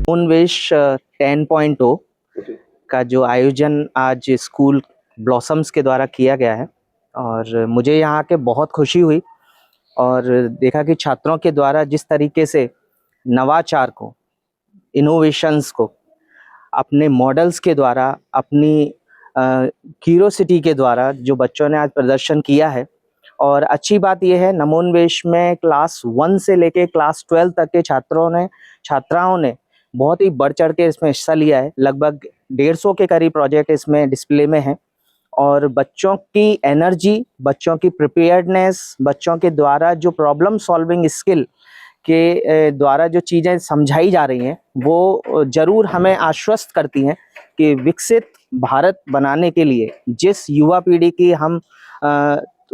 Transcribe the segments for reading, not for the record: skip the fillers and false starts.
उनवेश 10.0 का जो आयोजन आज स्कूल ब्लॉसम्स के द्वारा किया गया है और मुझे यहाँ के बहुत खुशी हुई और देखा कि छात्रों के द्वारा जिस तरीके से नवाचार को, इनोवेशंस को अपने मॉडल्स के द्वारा, अपनी क्यूरोसिटी के द्वारा जो बच्चों ने आज प्रदर्शन किया है। और अच्छी बात यह है, नमोन्वेश में क्लास 1 से लेके क्लास 12 तक के छात्राओं ने बहुत ही बढ़ चढ़ के इसमें हिस्सा लिया है। लगभग 150 के करीब प्रोजेक्ट इसमें डिस्प्ले में है और बच्चों की एनर्जी, बच्चों की प्रिपेयर्डनेस, बच्चों के द्वारा जो प्रॉब्लम सॉल्विंग स्किल के द्वारा जो चीज़ें समझाई जा रही हैं वो ज़रूर हमें आश्वस्त करती हैं कि विकसित भारत बनाने के लिए जिस युवा पीढ़ी की हम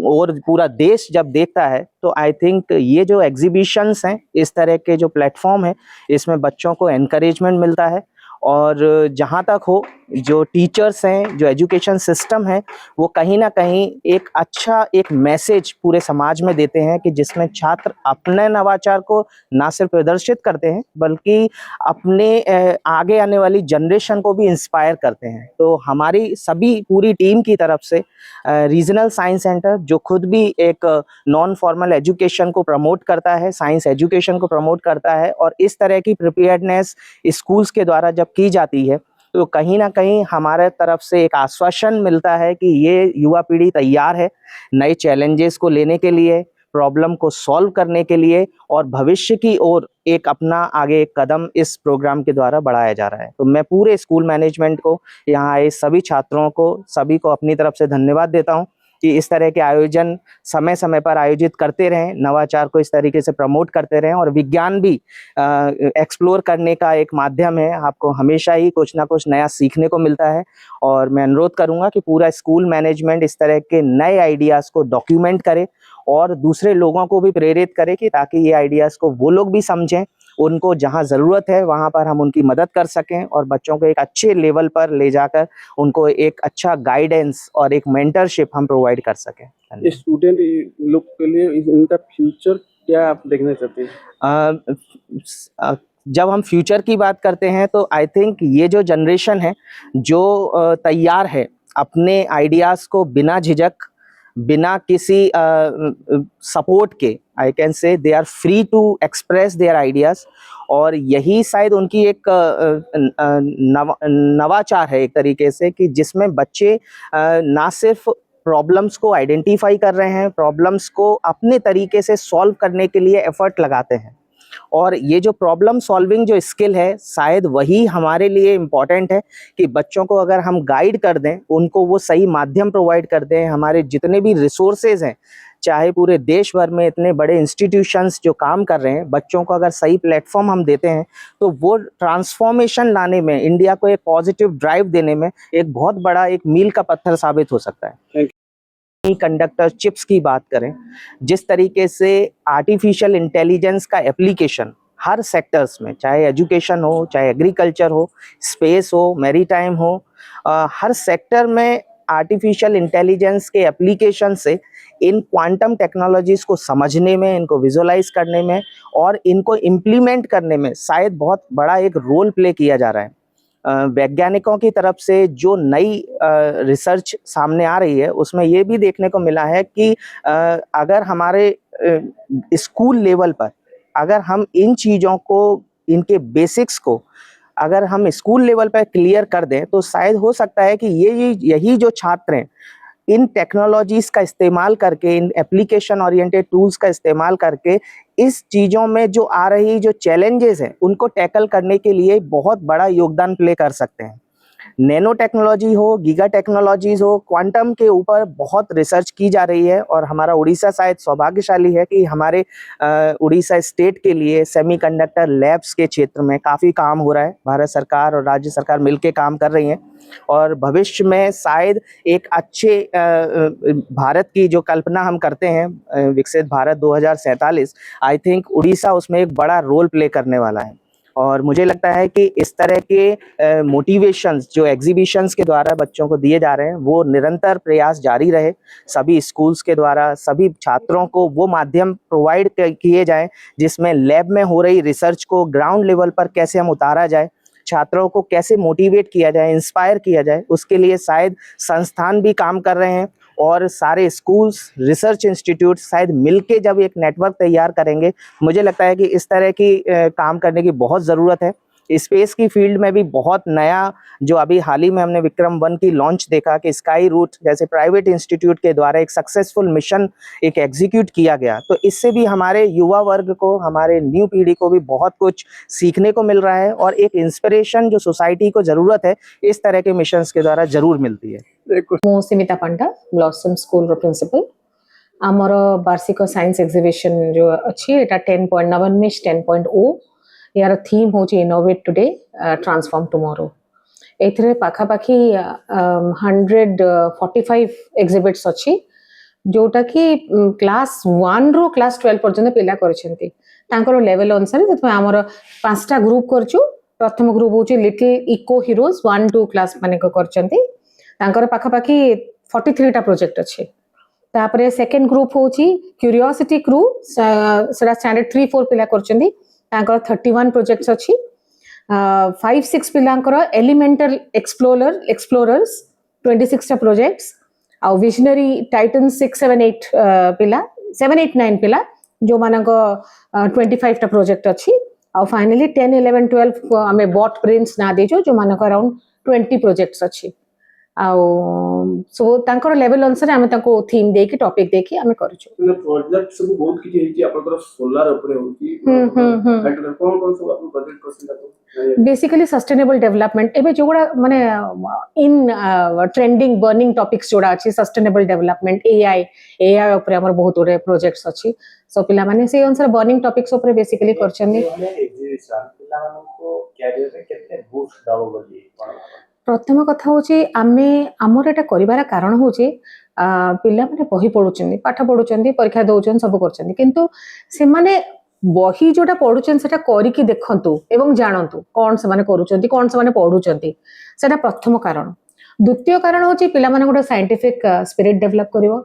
और पूरा देश जब देखता है तो आई थिंक ये जो एग्जीबिशंस हैं, इस तरह के जो प्लेटफॉर्म है, इसमें बच्चों को एनकरेजमेंट मिलता है। और जहाँ तक हो, जो टीचर्स हैं, जो एजुकेशन सिस्टम है, वो कहीं ना कहीं एक मैसेज पूरे समाज में देते हैं कि जिसमें छात्र अपने नवाचार को ना सिर्फ प्रदर्शित करते हैं बल्कि अपने आगे आने वाली जनरेशन को भी इंस्पायर करते हैं। तो हमारी सभी पूरी टीम की तरफ से रीजनल साइंस सेंटर, जो खुद भी एक नॉन फॉर्मल एजुकेशन को प्रमोट करता है, साइंस एजुकेशन को प्रमोट करता है, और इस तरह की प्रिपेयर्डनेस स्कूल्स के द्वारा जब की जाती है तो कहीं ना कहीं हमारे तरफ से एक आश्वासन मिलता है कि ये युवा पीढ़ी तैयार है नए चैलेंजेस को लेने के लिए, प्रॉब्लम को सॉल्व करने के लिए, और भविष्य की ओर एक अपना आगे एक कदम इस प्रोग्राम के द्वारा बढ़ाया जा रहा है। तो मैं पूरे स्कूल मैनेजमेंट को, यहाँ आए सभी छात्रों को, सभी को अपनी तरफ से धन्यवाद देता हूँ कि इस तरह के आयोजन समय समय पर आयोजित करते रहें, नवाचार को इस तरीके से प्रमोट करते रहें। और विज्ञान भी एक्सप्लोर करने का एक माध्यम है, आपको हमेशा ही कुछ ना कुछ नया सीखने को मिलता है। और मैं अनुरोध करूंगा कि पूरा स्कूल मैनेजमेंट इस तरह के नए आइडियाज़ को डॉक्यूमेंट करे और दूसरे लोगों को भी प्रेरित करे कि ताकि ये आइडियाज़ को वो लोग भी समझें, उनको जहाँ ज़रूरत है वहाँ पर हम उनकी मदद कर सकें और बच्चों को एक अच्छे लेवल पर ले जाकर उनको एक अच्छा गाइडेंस और एक मेंटरशिप हम प्रोवाइड कर सकें। स्टूडेंट लोग के लिए इनका फ्यूचर क्या आप देखना चाहते हैं? जब हम फ्यूचर की बात करते हैं तो आई थिंक ये जो जनरेशन है जो तैयार है अपने आइडियाज़ को बिना झिझक, बिना किसी सपोर्ट के, I can say they are free to express their ideas. और यही शायद उनकी एक नवाचार है एक तरीके से कि जिसमें बच्चे ना सिर्फ प्रॉब्लम्स को आइडेंटिफाई कर रहे हैं, प्रॉब्लम्स को अपने तरीके से सॉल्व करने के लिए एफर्ट लगाते हैं। और ये जो प्रॉब्लम सॉल्विंग जो स्किल है, शायद वही हमारे लिए इम्पॉर्टेंट है कि बच्चों को अगर हम गाइड कर दें, उनको वो सही माध्यम प्रोवाइड कर दें, हमारे जितने भी रिसोर्सेज हैं, चाहे पूरे देश भर में इतने बड़े इंस्टीट्यूशंस जो काम कर रहे हैं, बच्चों को अगर सही प्लेटफॉर्म हम देते हैं तो वो ट्रांसफॉर्मेशन लाने में, इंडिया को एक पॉजिटिव ड्राइव देने में एक बहुत बड़ा एक मील का पत्थर साबित हो सकता है। कंडक्टर चिप्स की बात करें, जिस तरीके से आर्टिफिशियल इंटेलिजेंस का एप्लीकेशन हर सेक्टर्स में, चाहे एजुकेशन हो, चाहे एग्रीकल्चर हो, स्पेस हो, मैरीटाइम हो, हर सेक्टर में आर्टिफिशियल इंटेलिजेंस के एप्लीकेशन से इन क्वांटम टेक्नोलॉजीज को समझने में, इनको विजुअलाइज करने में और इनको इम्प्लीमेंट करने में शायद बहुत बड़ा एक रोल प्ले किया जा रहा है। वैज्ञानिकों की तरफ से जो नई रिसर्च सामने आ रही है उसमें ये भी देखने को मिला है कि अगर हमारे स्कूल लेवल पर अगर हम इन चीज़ों को, इनके बेसिक्स को अगर हम स्कूल लेवल पर क्लियर कर दें तो शायद हो सकता है कि यही जो छात्र हैं इन टेक्नोलॉजीज का इस्तेमाल करके, इन एप्लीकेशन ओरिएंटेड टूल्स का इस्तेमाल करके इस चीज़ों में जो आ रही जो चैलेंजेस हैं उनको टैकल करने के लिए बहुत बड़ा योगदान प्ले कर सकते हैं। नैनो टेक्नोलॉजी हो, गीगा टेक्नोलॉजीज हो, क्वांटम के ऊपर बहुत रिसर्च की जा रही है और हमारा उड़ीसा शायद सौभाग्यशाली है कि हमारे उड़ीसा स्टेट के लिए सेमीकंडक्टर लैब्स के क्षेत्र में काफ़ी काम हो रहा है। भारत सरकार और राज्य सरकार मिलकर काम कर रही हैं और भविष्य में शायद एक अच्छे भारत की जो कल्पना हम करते हैं, विकसित भारत 2047, आई थिंक उड़ीसा उसमें एक बड़ा रोल प्ले करने वाला है। और मुझे लगता है कि इस तरह के मोटिवेशंस जो एग्जीबिशंस के द्वारा बच्चों को दिए जा रहे हैं वो निरंतर प्रयास जारी रहे। सभी स्कूल्स के द्वारा सभी छात्रों को वो माध्यम प्रोवाइड किए जाएं जिसमें लैब में हो रही रिसर्च को ग्राउंड लेवल पर कैसे हम उतारा जाए, छात्रों को कैसे मोटिवेट किया जाए, इंस्पायर किया जाए, उसके लिए शायद संस्थान भी काम कर रहे हैं और सारे स्कूल्स, रिसर्च इंस्टीट्यूट शायद मिलके जब एक नेटवर्क तैयार करेंगे, मुझे लगता है कि इस तरह की काम करने की बहुत ज़रूरत है। स्पेस की फील्ड में भी बहुत नया जो अभी हाल ही में हमने विक्रम 1 की लॉन्च देखा कि स्काई रूट जैसे प्राइवेट इंस्टीट्यूट के द्वारा एक सक्सेसफुल मिशन एक एग्जीक्यूट किया गया, तो इससे भी हमारे युवा वर्ग को, हमारे न्यू पीढ़ी को भी बहुत कुछ सीखने को मिल रहा है और एक इंस्पिरेशन जो सोसाइटी को ज़रूरत है इस तरह के मिशंस के द्वारा ज़रूर मिलती है। मु स्मिता पंडा ब्लॉसम स्कूल रो प्रिंसिपल। आमर वार्षिक साइंस एग्जीबिशन जो अच्छी एटा 10.9 नवोन्मेष 10.0 यार थीम होची इनोवेट टुडे ट्रांसफॉर्म टुमारो। एथिरे पाखापाखी 145 एग्जिबिट्स अच्छी जोटा कि क्लास 1 रो क्लास 12 पर्यंत पिला करछंती तांकर लेवल अनुसार तथवा हमर पांचटा ग्रुप करछु। प्रथम ग्रुप होची लिटिल इको हीरोज 1-2 क्लास माने को करछंती तांकर पाखापाखी 43 टा प्रोजेक्ट अच्छे। तापरे सेकंड ग्रुप होची क्यूरियोसिटी क्रू सेरा स्टैंडर्ड 3-4 पिला करछंती तांकर 31 प्रोजेक्ट्स अच्छी। 5-6 पिलांकर एलिमेंटल एक्सप्लोरर्स 26 टा प्रोजेक्ट्स आ विजनरी टाइटन 6-7-8 पिला 7-8-9 पिला जो मानक 25 टा प्रोजेक्ट अच्छी। आ फाइनली 10-11-12 हमें बॉट ब्रेन्स ना देजो जो मानक अराउंड 20 प्रोजेक्ट्स अच्छी। सो तांकर लेवल अनुसार हमें ताको थीम देकी टॉपिक देकी हमें करछु। प्रोजेक्ट सब बहुत किछि हेची आपनकर सोलार ऊपर होची हाइड्रोजन कोन सब आपन प्रोजेक्ट करसिन बेसिकली सस्टेनेबल डेवलपमेंट एबे जोड़ा माने इन ट्रेंडिंग बर्निंग टॉपिक्स जोड़ा अछि सस्टेनेबल डेवलपमेंट एआई ऊपर हमर बहुत ओरे प्रोजेक्ट्स अछि। सो पिला माने से अनुसार बर्निंग टॉपिक्स ऊपर बेसिकली करछन। एग्जीबिशन पिला मानन को कैरियर रे केते बूस्ट दाव बोली प्रथम कथा होची आमे हमर एटा करिवार कारण होची पिला माने बही पढुचंदी पाठ पढुचंदी परीक्षा दउचन सब करचंदी किंतु से माने बही जोटा पढुचन सेटा करी कि देखंतु एवं जानंतु कोन से माने करूचंदी कोन से माने पढुचंदी सेटा प्रथम कारण। द्वितीय कारण होची पिला माने गोटे साइंटिफिक स्पिरिट डेवलप करिवो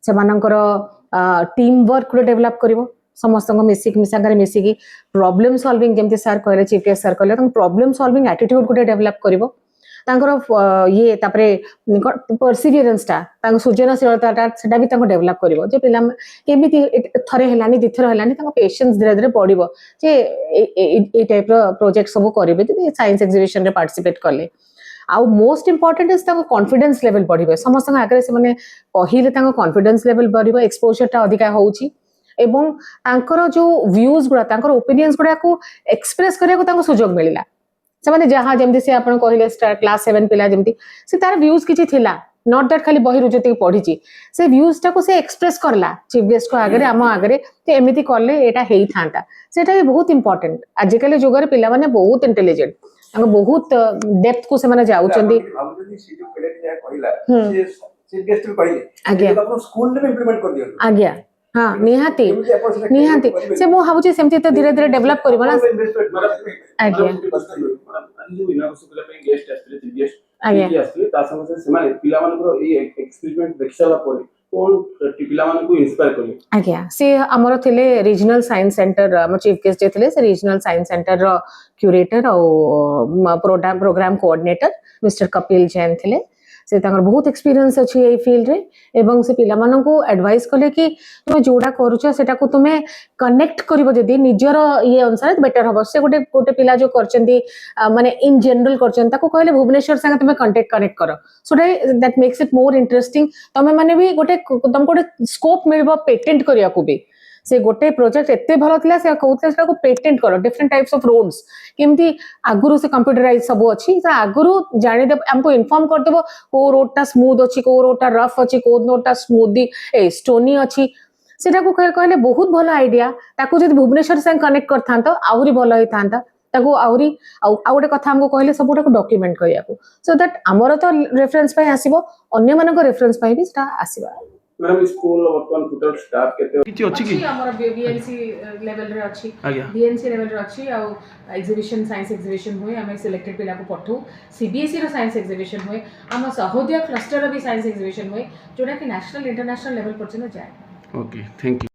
से मानकर टीम वर्क रो डेवलप करिवो समस्त मिसांगारे मिसिकी प्रॉब्लम सॉल्विंग जेमति सर कहले चीफ गेस्ट सर कहले प्रॉब्लम सॉल्विंग एटीट्यूड गोटे डेवलप करिवो तांकर ये तापरे परसिवियरेंस ता तांको सृजनशीलता ता सेटा भी तांको डेवलप करिवो जे पिला केमिति थरे हेलानी दिथर हेलानी तांको पेशेंस धीरे धीरे बढ़िवो जे ए टाइप रो प्रोजेक्ट सब करिवे जे साइंस एग्जीबिशन रे पार्टिसिपेट करले। आ मोस्ट इंपोर्टेंट इज तांको कॉन्फिडेंस लेवल बढ़िबे समस्त आगे से माने कहिले तांको कॉन्फिडेंस लेवल बढ़िबो एक्सपोजर ता अधिका होउची एवं तांकर जो व्यूज गुडा तांकर ओपिनियंस गुडा को एक्सप्रेस करिया को तांको सुजोग मिलिला से माने जहां जेमति से आपण कहले क्लास 7 पिला जेमति से तार व्यूज किछि थिला नॉट दैट खाली बही रुजति पढिची से व्यूज टा को से एक्सप्रेस करला चीफ गेस्ट को आगे हम आगे ते एमिति करले एटा हेई थांता सेटा भी बहुत इंपोर्टेंट। आजिकल जुगर पिला माने बहुत इंटेलिजेंट तांको बहुत डेप्थ को से माने जाउचंदी सीटू पहले जे कहला से चीफ गेस्ट भी कहले आगे अपन स्कूल में इंप्लीमेंट कर दियो आज्ञा हाँ निहाती से मो हाबुची सेमति तो धीरे धीरे डेवलप करिबो ना आज्ञा जो इनागोस कला पे गेस्ट आस्ते चीफ गेस्ट आज्ञा आस्ते ता संग से माने पिला मानकर ए एक्सपेरिमेंट देखिसाला परे कोन पिला मान को इंस्पायर करले आज्ञा से हमर थिले रीजनल साइंस सेंटर हम चीफ गेस्ट जे थिले से रीजनल साइंस सेंटर रो क्यूरेटर और programme coordinator mister Kapil Jain थिले से तांकर बहुत एक्सपीरियंस अछि ए फील्ड रे एवं से पिला मानन को एडवाइस कले कि तुमे जोडा करूछ सेटा को तुमे कनेक्ट करिवो जदी निजर ये अनुसार बेटर हबो से गोटे पिला जो करचंदी माने इन जनरल करचन ताको कहले भुवनेश्वर संग तुमे कांटेक्ट कनेक्ट करो so that makes it more interesting तुमे माने भी गोटे तुमको गोटे स्कोप मिलबो पेटेंट करिया को भी से गोटे प्रोजेक्ट एते भलो थिला से कहउतले सेटा को पेटेंट करो डिफरेंट टाइप्स ऑफ रोड्स केमती आगुरु से कंप्यूटराइज सब अछि से आगुरु जानि दे हमको इन्फॉर्म कर देबो को रोड ता स्मूथ अछि को रोड ता रफ अछि को रोड ता स्मूथी ए स्टोनी अछि सेटा को कहले बहुत भलो आईडिया ताको जदी भुवनेश्वर संग कनेक्ट करथान तो आउरी भलो होई थांता ताको आउरी आ गोटे कथा हमको कहले सबटा को डॉक्यूमेंट करिया को सो दैट हमरो तो रेफरेंस पय आसीबो अन्य मानको रेफरेंस पय भी सेटा आसीबा। मैडम स्कूल वर्तमान टोटल स्टाफ केते किछि अछि कि अछि हमर बीएनसी लेवल रे अछि आज्ञा बीएनसी लेवल रे अछि आ एग्जीबिशन साइंस एग्जीबिशन होय हम सिलेक्टेड पिला को पठौ सीबीएसई रो साइंस एग्जीबिशन होय हम सहोदय क्लस्टर रो भी साइंस एग्जीबिशन होय जोटा कि नेशनल इंटरनेशनल लेवल पर जाय। Okay thank you.